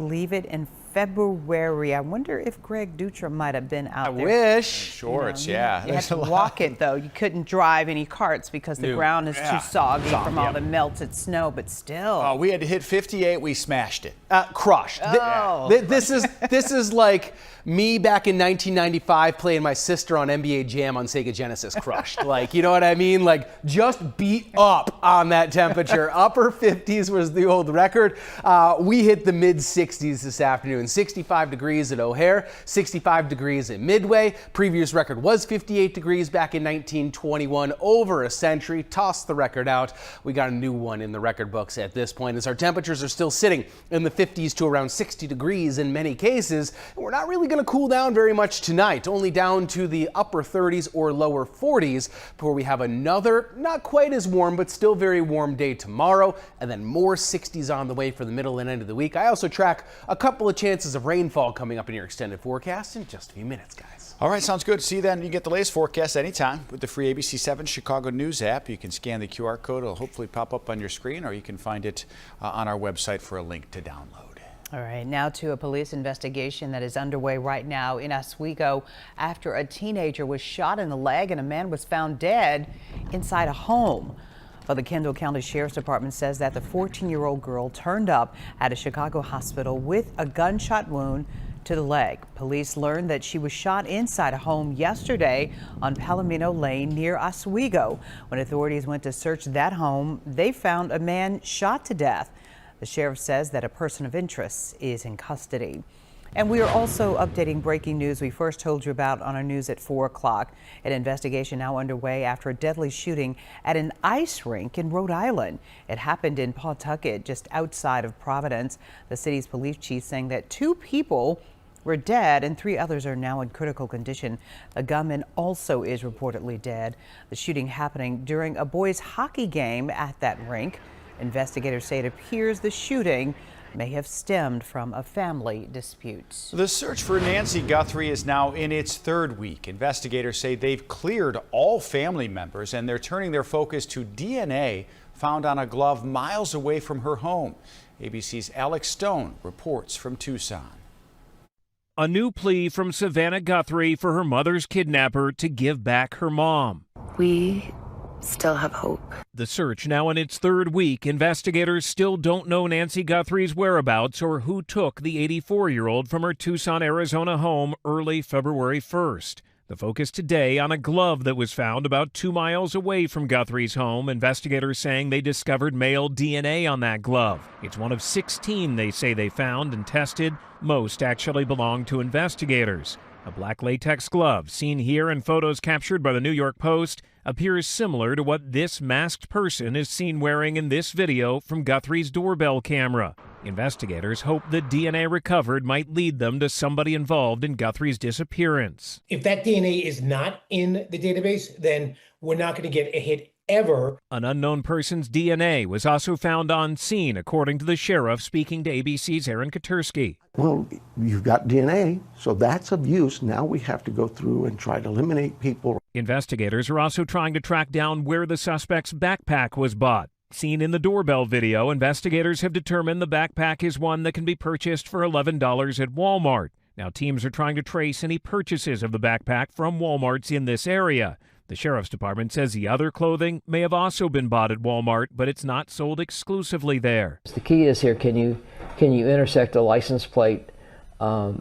believe it, in February. I wonder if Greg Dutra might have been out there. I wish. Shorts, yeah. You had to walk it, though. You couldn't drive any carts because the ground is too soggy from all the melted snow, but still. Oh, we had to hit 58. We smashed it. Crushed. This is like me back in 1995 playing my sister on NBA Jam on Sega Genesis. Crushed. Like, you know what I mean? Like, just beat up on that temperature. Upper 50s was the old record. We hit the mid 60s this afternoon. 65 degrees at O'Hare, 65 degrees at Midway. Previous record was 58 degrees back in 1921. Over a century. Tossed the record out. We got a new one in the record books at this point, as our temperatures are still sitting in the 50s to around 60 degrees in many cases. And we're not really going to cool down very much tonight, only down to the upper 30s or lower 40s before we have another not quite as warm but still very warm day tomorrow, and then more 60s on the way for the middle and end of the week. I also track a couple of chances of rainfall coming up in your extended forecast in just a few minutes, guys. All right, sounds good. See you then. You get the latest forecast anytime with the free ABC7 Chicago News app. You can scan the QR code. It'll hopefully pop up on your screen, or you can find it on our website for a link to download. All right, now to a police investigation that is underway right now in Oswego after a teenager was shot in the leg and a man was found dead inside a home. Well, the Kendall County Sheriff's Department says that the 14-year-old girl turned up at a Chicago hospital with a gunshot wound to the leg. Police learned that she was shot inside a home yesterday on Palomino Lane near Oswego. When authorities went to search that home, they found a man shot to death. The sheriff says that a person of interest is in custody. And we are also updating breaking news we first told you about on our news at 4 o'clock. An investigation now underway after a deadly shooting at an ice rink in Rhode Island. It happened in Pawtucket, just outside of Providence. The city's police chief saying that 2 people were dead and 3 others are now in critical condition. A gunman also is reportedly dead. The shooting happening during a boys' hockey game at that rink. Investigators say it appears the shooting may have stemmed from a family dispute. The search for Nancy Guthrie is now in its 3rd week. Investigators say they've cleared all family members and they're turning their focus to DNA found on a glove miles away from her home. ABC's Alex Stone reports from Tucson. A new plea from Savannah Guthrie for her mother's kidnapper to give back her mom. We still have hope. The search now in its 3rd week. Investigators still don't know Nancy Guthrie's whereabouts or who took the 84-year-old from her Tucson, Arizona home early February 1st. The focus today on a glove that was found about 2 miles away from Guthrie's home. Investigators saying they discovered male DNA on that glove. It's one of 16 they say they found and tested. Most actually belong to investigators. A black latex glove, seen here in photos captured by the New York Post, appears similar to what this masked person is seen wearing in this video from Guthrie's doorbell camera. Investigators hope the DNA recovered might lead them to somebody involved in Guthrie's disappearance. If that DNA is not in the database, then we're not going to get a hit ever. An unknown person's DNA was also found on scene, according to the sheriff speaking to ABC's Aaron Katursky. Well, you've got DNA, so that's of use. Now we have to go through and try to eliminate people. Investigators are also trying to track down where the suspect's backpack was bought. Seen in the doorbell video, investigators have determined the backpack is one that can be purchased for $11 at Walmart. Now teams are trying to trace any purchases of the backpack from Walmarts in this area. The sheriff's department says the other clothing may have also been bought at Walmart, but it's not sold exclusively there. The key is here, can you intersect a license plate, a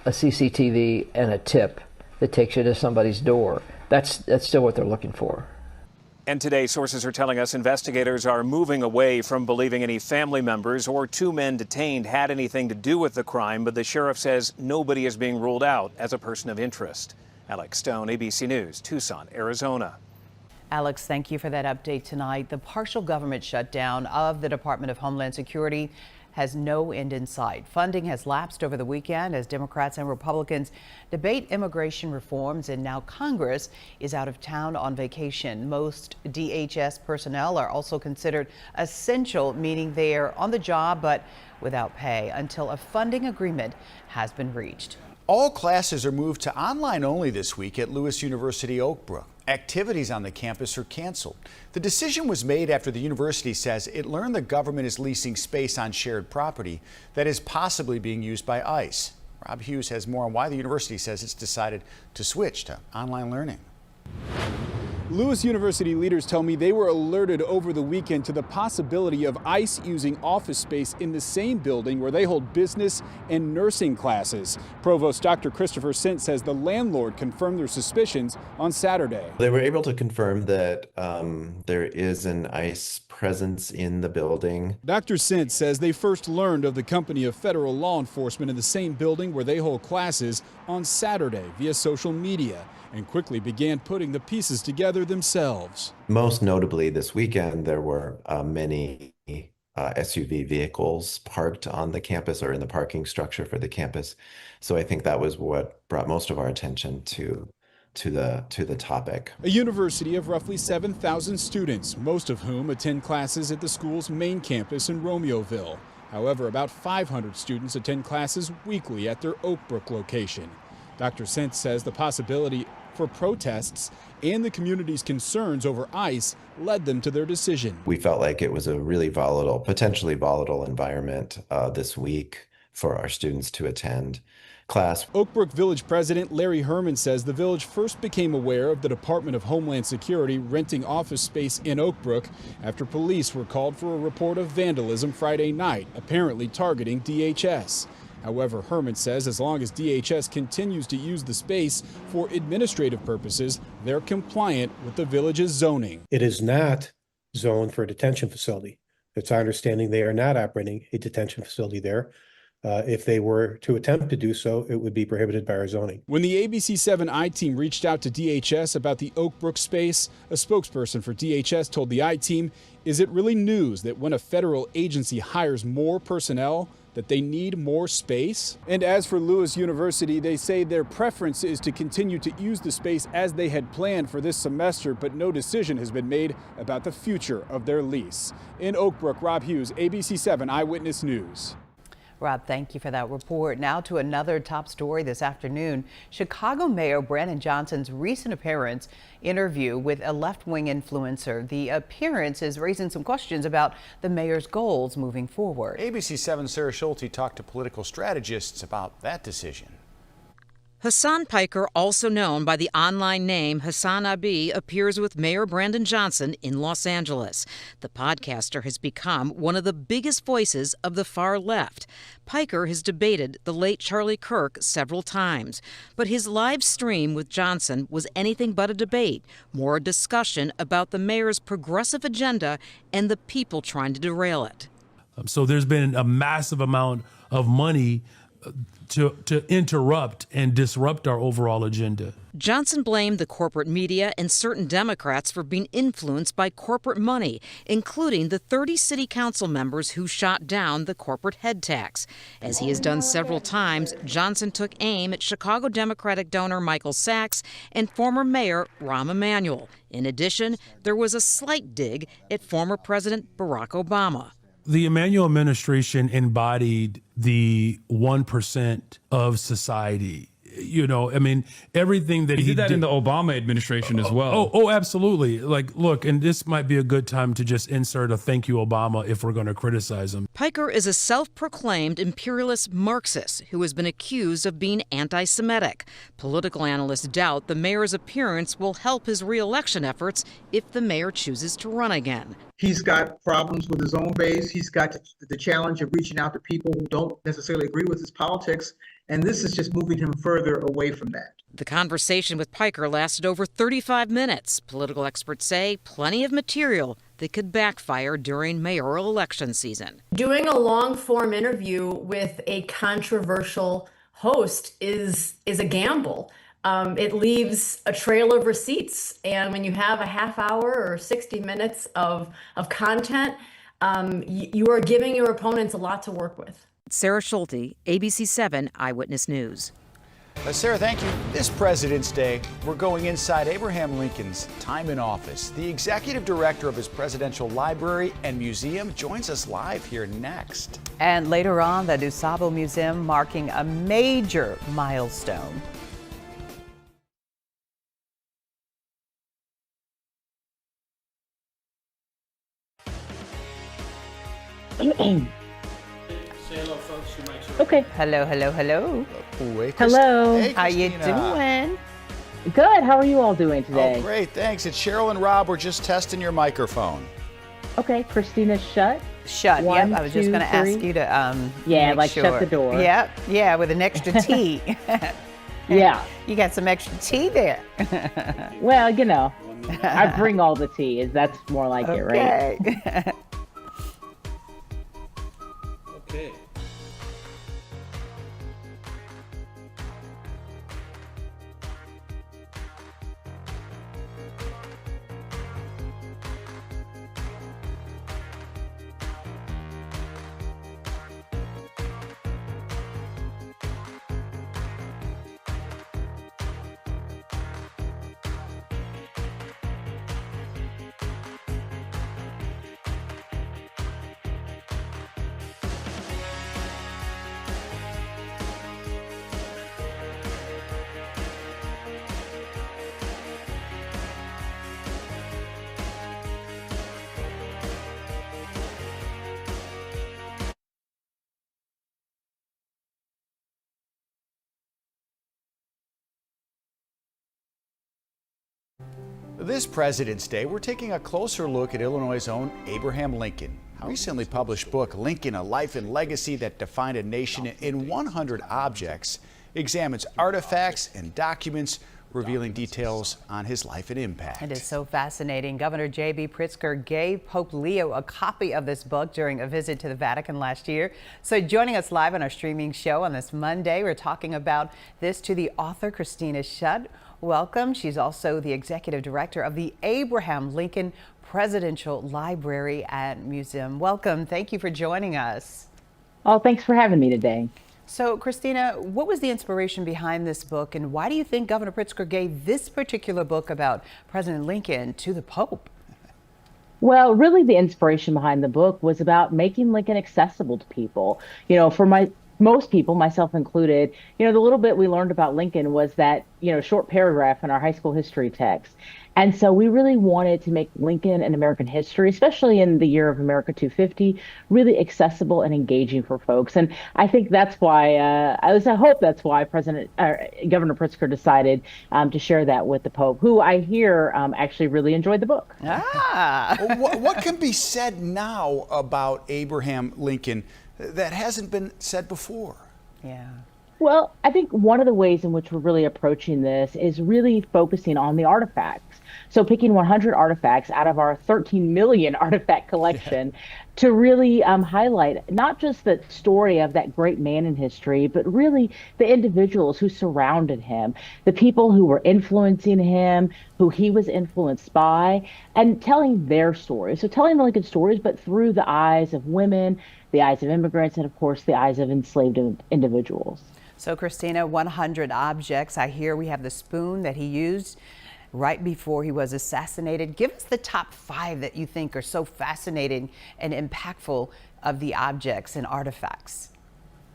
CCTV, and a tip that takes you to somebody's door? That's still what they're looking for. And today, sources are telling us investigators are moving away from believing any family members or 2 men detained had anything to do with the crime, but the sheriff says nobody is being ruled out as a person of interest. Alex Stone, ABC News, Tucson, Arizona. Alex, thank you for that update tonight. The partial government shutdown of the Department of Homeland Security has no end in sight. Funding has lapsed over the weekend as Democrats and Republicans debate immigration reforms, and now Congress is out of town on vacation. Most DHS personnel are also considered essential, meaning they are on the job but without pay until a funding agreement has been reached. All classes are moved to online only this week at Lewis University Oak Brook. Activities on the campus are canceled. The decision was made after the university says it learned the government is leasing space on shared property that is possibly being used by ICE. Rob Hughes has more on why the university says it's decided to switch to online learning. Lewis University leaders tell me they were alerted over the weekend to the possibility of ICE using office space in the same building where they hold business and nursing classes. Provost Dr. Christopher Sint says the landlord confirmed their suspicions on Saturday. They were able to confirm that there is an ICE presence in the building. Dr. Sint says they first learned of the company of federal law enforcement in the same building where they hold classes on Saturday via social media, and quickly began putting the pieces together themselves. Most notably this weekend, there were many SUV vehicles parked on the campus or in the parking structure for the campus. So I think that was what brought most of our attention to the topic. A university of roughly 7,000 students, most of whom attend classes at the school's main campus in Romeoville. However, about 500 students attend classes weekly at their Oak Brook location. Dr. Sint says the possibility for protests and the community's concerns over ICE led them to their decision. We felt like it was a really volatile, potentially volatile environment this week for our students to attend class. Oak Brook Village President Larry Herman says the village first became aware of the Department of Homeland Security renting office space in Oak Brook after police were called for a report of vandalism Friday night, apparently targeting DHS. However, Herman says as long as DHS continues to use the space for administrative purposes, they're compliant with the village's zoning. It is not zoned for a detention facility. It's our understanding they are not operating a detention facility there. If they were to attempt to do so, it would be prohibited by our zoning. When the ABC7 I-Team reached out to DHS about the Oak Brook space, a spokesperson for DHS told the I-Team, "Is it really news that when a federal agency hires more personnel, that they need more space?" And as for Lewis University, they say their preference is to continue to use the space as they had planned for this semester, but no decision has been made about the future of their lease. In Oak Brook, Rob Hughes, ABC7 Eyewitness News. Rob, thank you for that report. Now to another top story this afternoon. Chicago Mayor Brandon Johnson's recent appearance interview with a left-wing influencer. The appearance is raising some questions about the mayor's goals moving forward. ABC7 Sarah Schulte talked to political strategists about that decision. Hassan Piker, also known by the online name Hassan Abi, appears with Mayor Brandon Johnson in Los Angeles. The podcaster has become one of the biggest voices of the far left. Piker has debated the late Charlie Kirk several times, but his live stream with Johnson was anything but a debate, more a discussion about the mayor's progressive agenda and the people trying to derail it. So there's been a massive amount of money to interrupt and disrupt our overall agenda. Johnson blamed the corporate media and certain Democrats for being influenced by corporate money, including the 30 city council members who shot down the corporate head tax. As he has done several times, Johnson took aim at Chicago Democratic donor Michael Sachs and former Mayor Rahm Emanuel. In addition, there was a slight dig at former President Barack Obama. The Emanuel administration embodied the 1% of society. You know, I mean, everything that he did that in the Obama administration as well. Oh, absolutely. Like, look, and this might be a good time to just insert a thank you, Obama, if we're going to criticize him. Piker is a self-proclaimed imperialist Marxist who has been accused of being anti-Semitic. Political analysts doubt the mayor's appearance will help his re-election efforts if the mayor chooses to run again. He's got problems with his own base. He's got the challenge of reaching out to people who don't necessarily agree with his politics. And this is just moving him further away from that. The conversation with Piker lasted over 35 minutes. Political experts say plenty of material that could backfire during mayoral election season. Doing a long-form interview with a controversial host is a gamble. It leaves a trail of receipts. And when you have a half hour or 60 minutes of content, you are giving your opponents a lot to work with. Sarah Schulte, ABC7 Eyewitness News. Sarah, thank you. This President's Day, we're going inside Abraham Lincoln's time in office. The executive director of his presidential library and museum joins us live here next. And later on, the DuSable Museum marking a major milestone. hello, folks. You might Okay. Hello, hello, hello. Hello. Hey, How you Christina. doing? Good. How are you all doing today? Oh, great. Thanks. It's Cheryl and Rob. We're just testing your microphone. Okay. Christina, shut. Shut. One, yep. I was just two, going to ask three. you to Yeah, make like sure. shut the door. Yep. Yeah, with an extra T. Yeah. You got some extra tea there. Well, you know, I bring all the tea. That's more like it, right? Okay. Okay. This President's Day, we're taking a closer look at Illinois' own Abraham Lincoln. Recently published book, Lincoln, A Life and Legacy That Defined a Nation in 100 Objects, examines artifacts and documents revealing details on his life and impact. It is so fascinating. Governor J.B. Pritzker gave Pope Leo a copy of this book during a visit to the Vatican last year. So joining us live on our streaming show on this Monday, we're talking about this to the author, Christina Schutt. Welcome. She's also the executive director of the Abraham Lincoln Presidential Library and Museum. Welcome. Thank you for joining us. Oh, thanks for having me today. So, Christina, what was the inspiration behind this book, and why do you think Governor Pritzker gave this particular book about President Lincoln to the Pope? Well, really, the inspiration behind the book was about making Lincoln accessible to people. You know, for most people, myself included, you know, the little bit we learned about Lincoln was that, you know, short paragraph in our high school history text. And so we really wanted to make Lincoln and American history, especially in the year of America 250, really accessible and engaging for folks. And I think that's why, I hope that's why Governor Pritzker decided to share that with the Pope, who I hear actually really enjoyed the book. What can be said now about Abraham Lincoln that hasn't been said before? Yeah. Well, I think one of the ways in which we're really approaching this is really focusing on the artifacts. So picking 100 artifacts out of our 13 million artifact collection to really highlight not just the story of that great man in history, but really the individuals who surrounded him, the people who were influencing him, who he was influenced by, and telling their stories. So telling the Lincoln stories, but through the eyes of women, the eyes of immigrants, and of course, the eyes of enslaved individuals. So, Christina, 100 objects. I hear we have the spoon that he used right before he was assassinated. Give us the top 5 that you think are so fascinating and impactful of the objects and artifacts.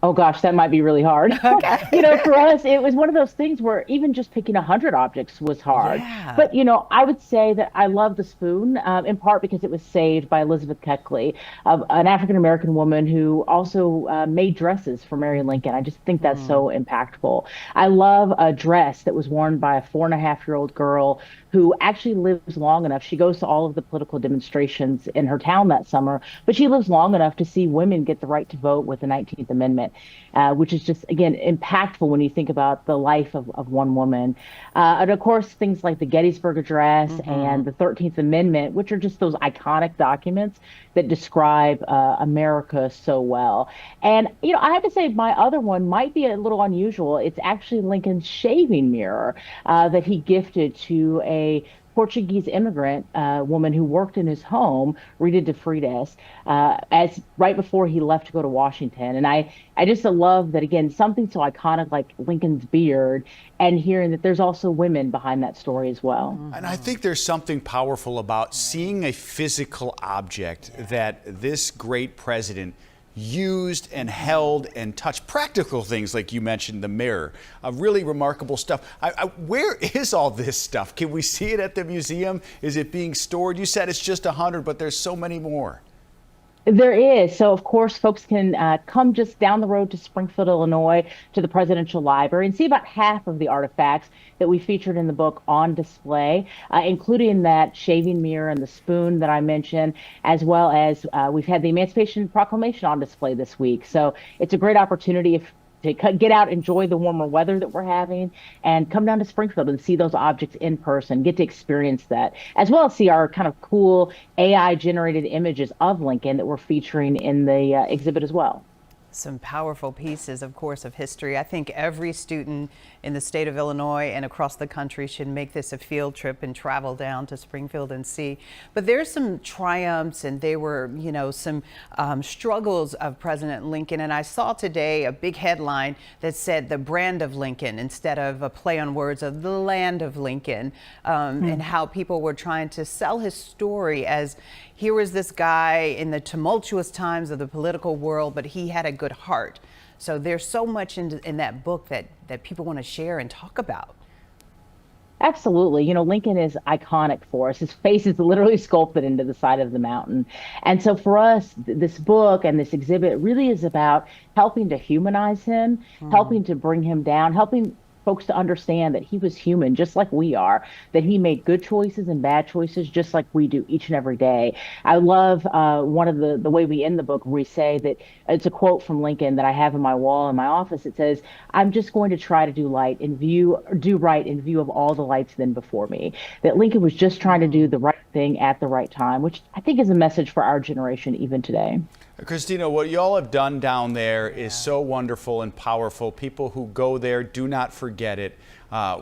Oh gosh, that might be really hard. Okay. You know, for us, it was one of those things where even just picking 100 objects was hard. Yeah. But, you know, I would say that I love the spoon, in part because it was saved by Elizabeth Keckley, an African-American woman who also made dresses for Mary Lincoln. I just think that's so impactful. I love a dress that was worn by a 4.5-year-old girl who actually lives long enough. She goes to all of the political demonstrations in her town that summer, but she lives long enough to see women get the right to vote with the 19th Amendment. Which is just, again, impactful when you think about the life of one woman. And of course, things like the Gettysburg Address and the 13th Amendment, which are just those iconic documents that describe America so well. And, you know, I have to say my other one might be a little unusual. It's actually Lincoln's shaving mirror that he gifted to a Portuguese immigrant woman who worked in his home, Rita de Freitas, as right before he left to go to Washington. And I just love that, again, something so iconic like Lincoln's beard, and hearing that there's also women behind that story as well. And I think there's something powerful about seeing a physical object that this great president used and held and touched. Practical things like you mentioned, the mirror, really remarkable stuff. Where is all this stuff? Can we see it at the museum? Is it being stored? You said it's just 100, but there's so many more. There is. So, of course, folks can come just down the road to Springfield, Illinois, to the Presidential Library and see about half of the artifacts that we featured in the book on display, including that shaving mirror and the spoon that I mentioned, as well as we've had the Emancipation Proclamation on display this week. So it's a great opportunity to get out, enjoy the warmer weather that we're having, and come down to Springfield and see those objects in person, get to experience that, as well as see our kind of cool AI-generated images of Lincoln that we're featuring in the exhibit as well. Some powerful pieces, of course, of history. I think every student in the state of Illinois and across the country should make this a field trip and travel down to Springfield and see. But there's some triumphs, and they were, you know, some struggles of President Lincoln. And I saw today a big headline that said the brand of Lincoln instead of a play on words of the land of Lincoln, and how people were trying to sell his story as here was this guy in the tumultuous times of the political world, but he had a good heart. So there's so much in that book that people want to share and talk about. Absolutely. You know, Lincoln is iconic for us. His face is literally sculpted into the side of the mountain. And so for us, this book and this exhibit really is about helping to humanize him, helping to bring him down, helping folks to understand that he was human just like we are, that he made good choices and bad choices just like we do each and every day. I love one of the way we end the book, we say that it's a quote from Lincoln that I have on my wall in my office. It says, "I'm just going to try to do right in view of all the lights then before me." That Lincoln was just trying to do the right thing at the right time, which I think is a message for our generation even today. Christina, what y'all have done down there is so wonderful and powerful. People who go there do not forget it.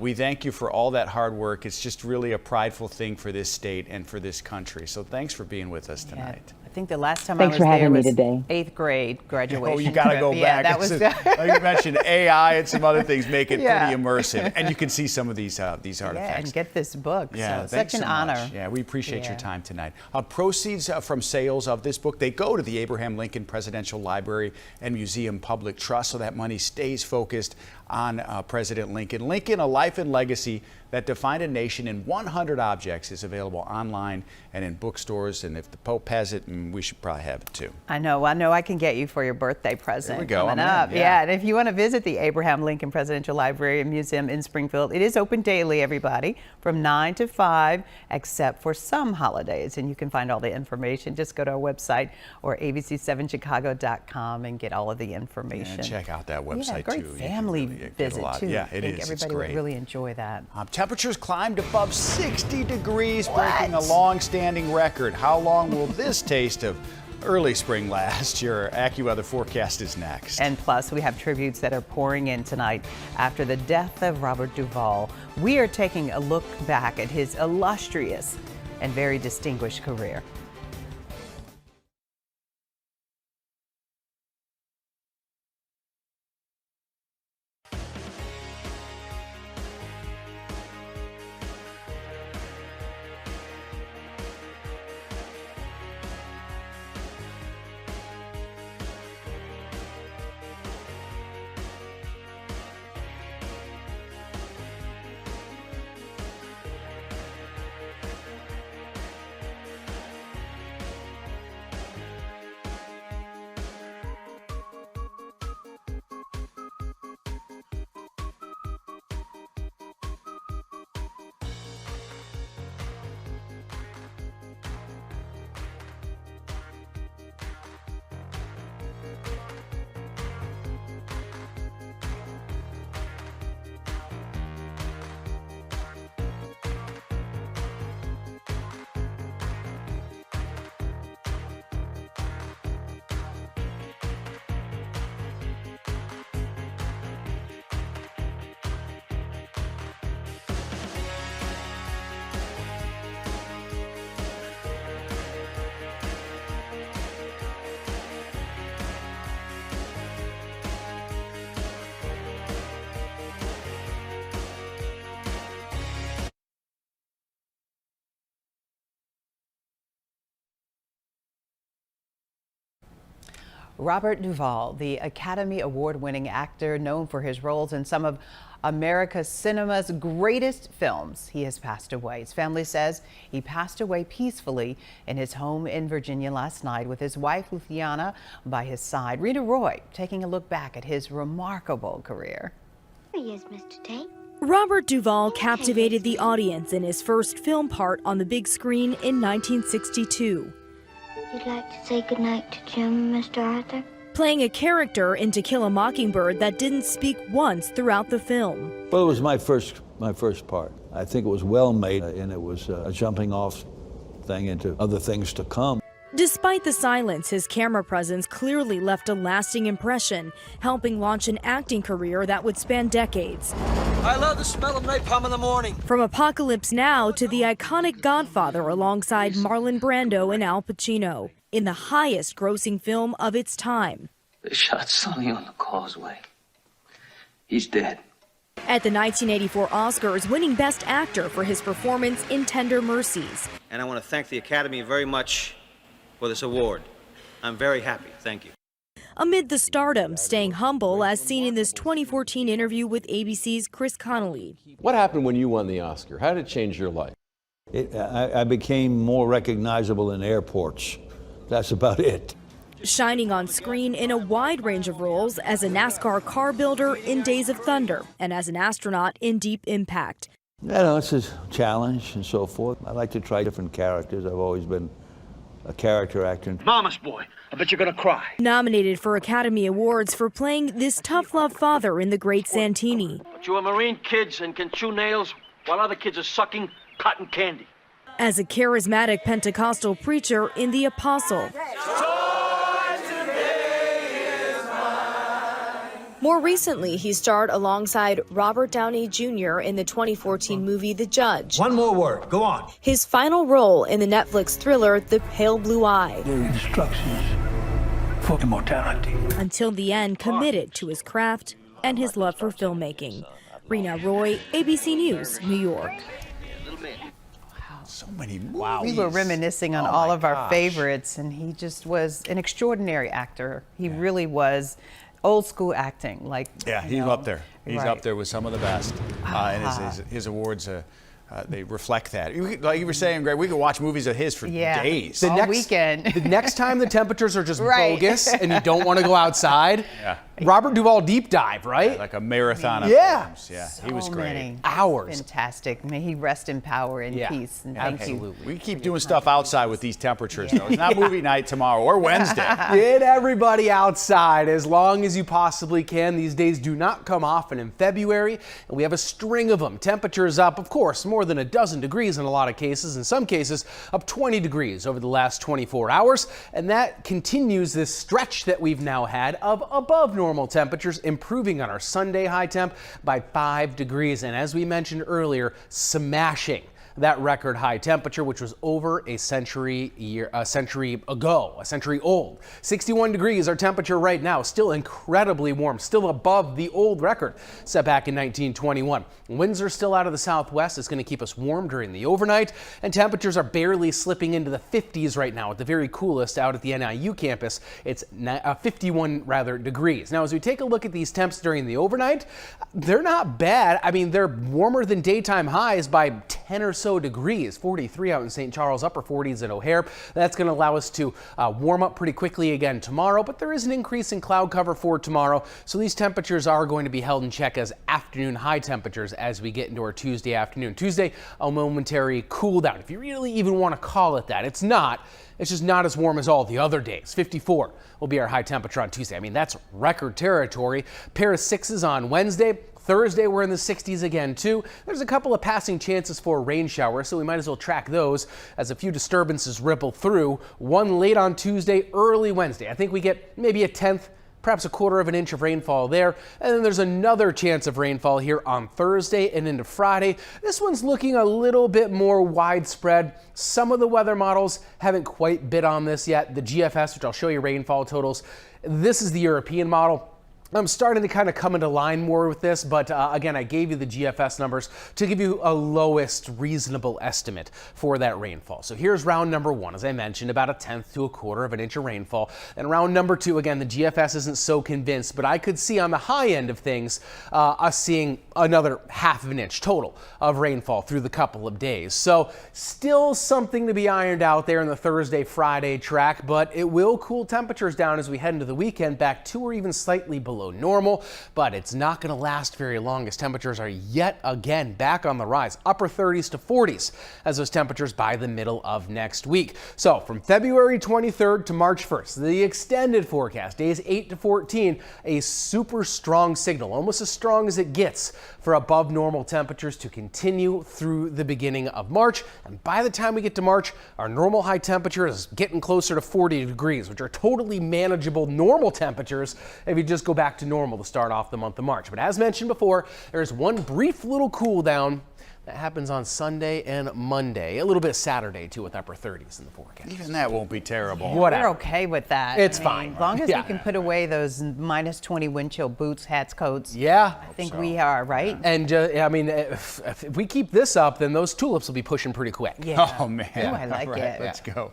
We thank you for all that hard work. It's just really a prideful thing for this state and for this country. So thanks for being with us tonight. I think the last time Thanks I was for there having me was today. 8th grade graduation. Oh, you got to go back. That was like you mentioned, AI and some other things make it pretty immersive, and you can see some of these artifacts. Yeah, and get this book. Yeah, so thanks such an so honor. much. Yeah, we appreciate your time tonight. Proceeds from sales of this book, they go to the Abraham Lincoln Presidential Library and Museum Public Trust, so that money stays focused on President Lincoln. Lincoln, A Life and Legacy That Defined a Nation in 100 Objects is available online and in bookstores. And if the Pope has it, we should probably have it too. I know I can get you for your birthday present. There we go. Coming up. Yeah, and if you want to visit the Abraham Lincoln Presidential Library and Museum in Springfield, it is open daily, everybody, from 9 to 5, except for some holidays. And you can find all the information. Just go to our website or ABC7chicago.com and get all of the information. Yeah, check out that website great too. family visit too. Yeah, it is. Everybody would really enjoy that. Temperatures climbed above 60 degrees, breaking a long-standing record. How long will this taste of early spring last? Your AccuWeather forecast is next. And plus, we have tributes that are pouring in tonight after the death of Robert Duvall. We are taking a look back at his illustrious and very distinguished career. Robert Duvall, the Academy Award-winning actor known for his roles in some of America's cinema's greatest films, he has passed away. His family says he passed away peacefully in his home in Virginia last night with his wife, Luciana, by his side. Rita Roy taking a look back at his remarkable career. Here he is, Mr. Tate. Robert Duvall captivated the audience in his first film part on the big screen in 1962. You'd like to say goodnight to Jim, Mr. Arthur? Playing a character in To Kill a Mockingbird that didn't speak once throughout the film. Well, it was my first part. I think it was well made, and it was a jumping off thing into other things to come. Despite the silence, his camera presence clearly left a lasting impression, helping launch an acting career that would span decades. I love the smell of napalm in the morning. From Apocalypse Now to the iconic Godfather alongside Marlon Brando and Al Pacino, in the highest grossing film of its time. They shot Sonny on the causeway. He's dead. At the 1984 Oscars, winning Best Actor for his performance in Tender Mercies. And I want to thank the Academy very much for this award. I'm very happy. Thank you. Amid the stardom, staying humble as seen in this 2014 interview with ABC's Chris Connolly. What happened when you won the Oscar? How did it change your life? I became more recognizable in airports. That's about it. Shining on screen in a wide range of roles as a NASCAR car builder in Days of Thunder and as an astronaut in Deep Impact. It's a challenge and so forth. I like to try different characters. I've always been a character actor. Mama's boy, I bet you're gonna cry. Nominated for Academy Awards for playing this tough-love father in The Great Santini. But you are Marine kids and can chew nails while other kids are sucking cotton candy. As a charismatic Pentecostal preacher in The Apostle. More recently, he starred alongside Robert Downey Jr. in the 2014 movie The Judge. One more word, go on. His final role in the Netflix thriller The Pale Blue Eye. The instructions for immortality. Until the end, committed to his craft and his love for filmmaking. Rena Roy, ABC News, New York. So many movies. We were reminiscing on all of our favorites, and he just was an extraordinary actor. He really was. Old school acting, like he's up there. He's right. up there with some of the best, and his awards they reflect that. Like you were saying, Greg, we could watch movies of his for days. All weekend. The next time the temperatures are just bogus and you don't want to go outside, Robert Duvall deep dive, right? Yeah, like a marathon of films. Yeah, he was great. Many. Hours. Fantastic. May he rest in power and peace. And thank you. We keep doing stuff outside with these temperatures, though. It's not movie night tomorrow or Wednesday. Get everybody outside as long as you possibly can. These days do not come often in February, and we have a string of them. Temperatures up, of course, more than a dozen degrees in a lot of cases. In some cases, up 20 degrees over the last 24 hours. And that continues this stretch that we've now had of above normal temperatures, improving on our Sunday high temp by 5 degrees. And as we mentioned earlier, smashing that record high temperature, which was over a century old. 61 degrees our temperature right now, still incredibly warm, still above the old record set back in 1921. Winds are still out of the southwest. It's going to keep us warm during the overnight, and temperatures are barely slipping into the 50s right now at the very coolest out at the NIU campus. It's 51 degrees. Now, as we take a look at these temps during the overnight, they're not bad. I mean, they're warmer than daytime highs by 10 or so degrees. 43 out in St. Charles, upper 40s at O'Hare. That's going to allow us to warm up pretty quickly again tomorrow, but there is an increase in cloud cover for tomorrow, so these temperatures are going to be held in check as afternoon high temperatures as we get into our Tuesday afternoon. Tuesday, a momentary cool down, if you really even want to call it that. It's not. It's just not as warm as all the other days. 54 will be our high temperature on Tuesday. I mean, that's record territory. Pair of sixes on Wednesday. Thursday, we're in the 60s again, too. There's a couple of passing chances for a rain shower, so we might as well track those as a few disturbances ripple through. One late on Tuesday, early Wednesday. I think we get maybe a tenth, perhaps a quarter of an inch of rainfall there. And then there's another chance of rainfall here on Thursday and into Friday. This one's looking a little bit more widespread. Some of the weather models haven't quite bid on this yet. The GFS, which I'll show you rainfall totals. This is the European model. I'm starting to kind of come into line more with this, but again, I gave you the GFS numbers to give you a lowest reasonable estimate for that rainfall. So here's round number 1, as I mentioned, about 1/10 to 1/4 of an inch of rainfall. And round number 2, again, the GFS isn't so convinced, but I could see on the high end of things us seeing another 1/2 of an inch total of rainfall through the couple of days. So still something to be ironed out there in the Thursday, Friday track, but it will cool temperatures down as we head into the weekend back to or even slightly below normal, but it's not going to last very long as temperatures are yet again back on the rise, upper 30s to 40s as those temperatures by the middle of next week. So from February 23rd to March 1st, the extended forecast, days 8 to 14, a super strong signal, almost as strong as it gets for above normal temperatures to continue through the beginning of March. And by the time we get to March, our normal high temperature is getting closer to 40 degrees, which are totally manageable normal temperatures if you just go back to normal to start off the month of March. But as mentioned before, there's one brief little cool down that happens on Sunday and Monday. A little bit Saturday, too, with upper 30s in the forecast. Even that won't be terrible. Yeah, we're okay with that. It's fine. As long as we can put away those -20 wind chill boots, hats, coats. Yeah. I think we are, right? And, I mean, if we keep this up, then those tulips will be pushing pretty quick. Yeah. Oh, man. Ooh, I like it. Let's go.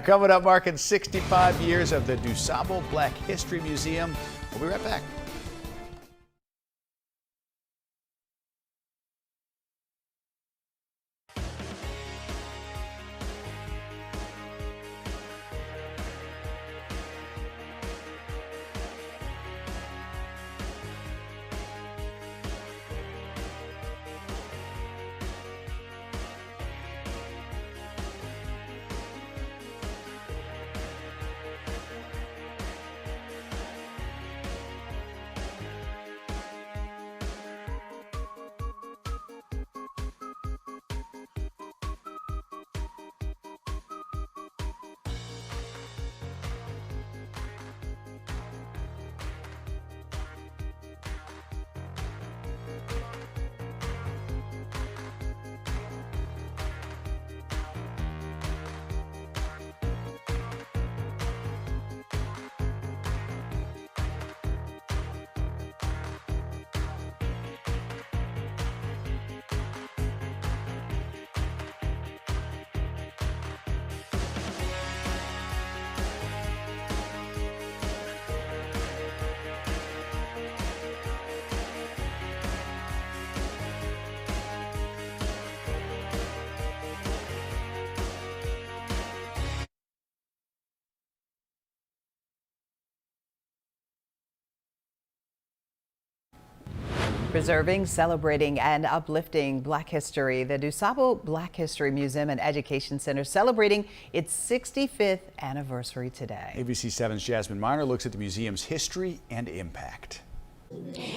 Coming up, marking 65 years of the DuSable Black History Museum. We'll be right back. Preserving, celebrating, and uplifting Black history. The DuSable Black History Museum and Education Center celebrating its 65th anniversary today. ABC7's Jasmine Miner looks at the museum's history and impact.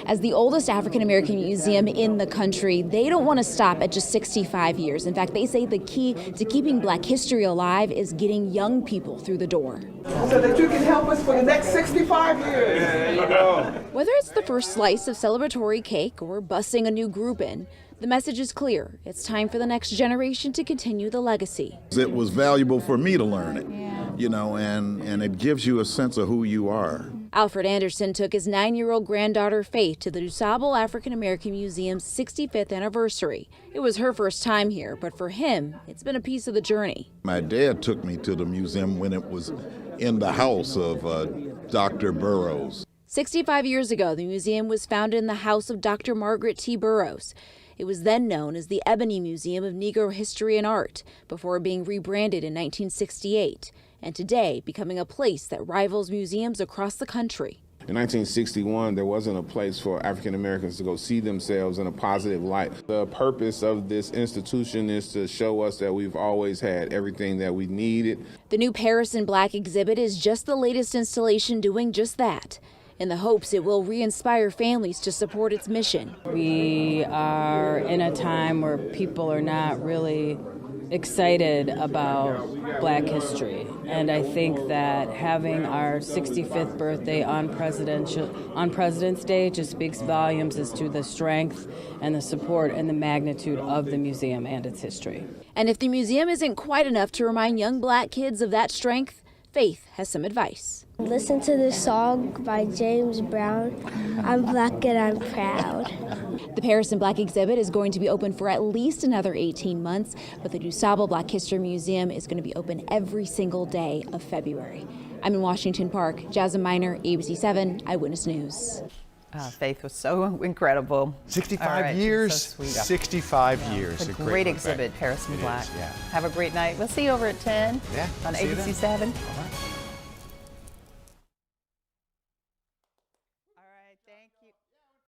As the oldest African American museum in the country, they don't want to stop at just 65 years. In fact, they say the key to keeping Black history alive is getting young people through the door. So that you can help us for the next 65 years. There you go. Whether it's the first slice of celebratory cake or busing a new group in, the message is clear. It's time for the next generation to continue the legacy. It was valuable for me to learn it, you know, and it gives you a sense of who you are. Alfred Anderson took his 9-year-old granddaughter Faith to the DuSable African American Museum's 65th anniversary. It was her first time here, but for him, it's been a piece of the journey. My dad took me to the museum when it was in the house of Dr. Burroughs. 65 years ago, the museum was founded in the house of Dr. Margaret T. Burroughs. It was then known as the Ebony Museum of Negro History and Art before being rebranded in 1968. And today becoming a place that rivals museums across the country. In 1961, there wasn't a place for African Americans to go see themselves in a positive light. The purpose of this institution is to show us that we've always had everything that we needed. The new Paris in Black exhibit is just the latest installation doing just that, in the hopes it will re-inspire families to support its mission. We are in a time where people are not really excited about Black history, and I think that having our 65th birthday on President's Day just speaks volumes as to the strength and the support and the magnitude of the museum and its history. And if the museum isn't quite enough to remind young Black kids of that strength, Faith has some advice. Listen to this song by James Brown. I'm black and I'm proud. The Paris in Black exhibit is going to be open for at least another 18 months, but the DuSable Black History Museum is going to be open every single day of February. I'm in Washington Park. Jasmine Miner, ABC7, Eyewitness News. Faith was so incredible. 65 years, so sweet. 65 years. It's a great exhibit, Paris in Black. Yeah. Have a great night. We'll see you over at 10 Yeah, on see you then. ABC7. All right.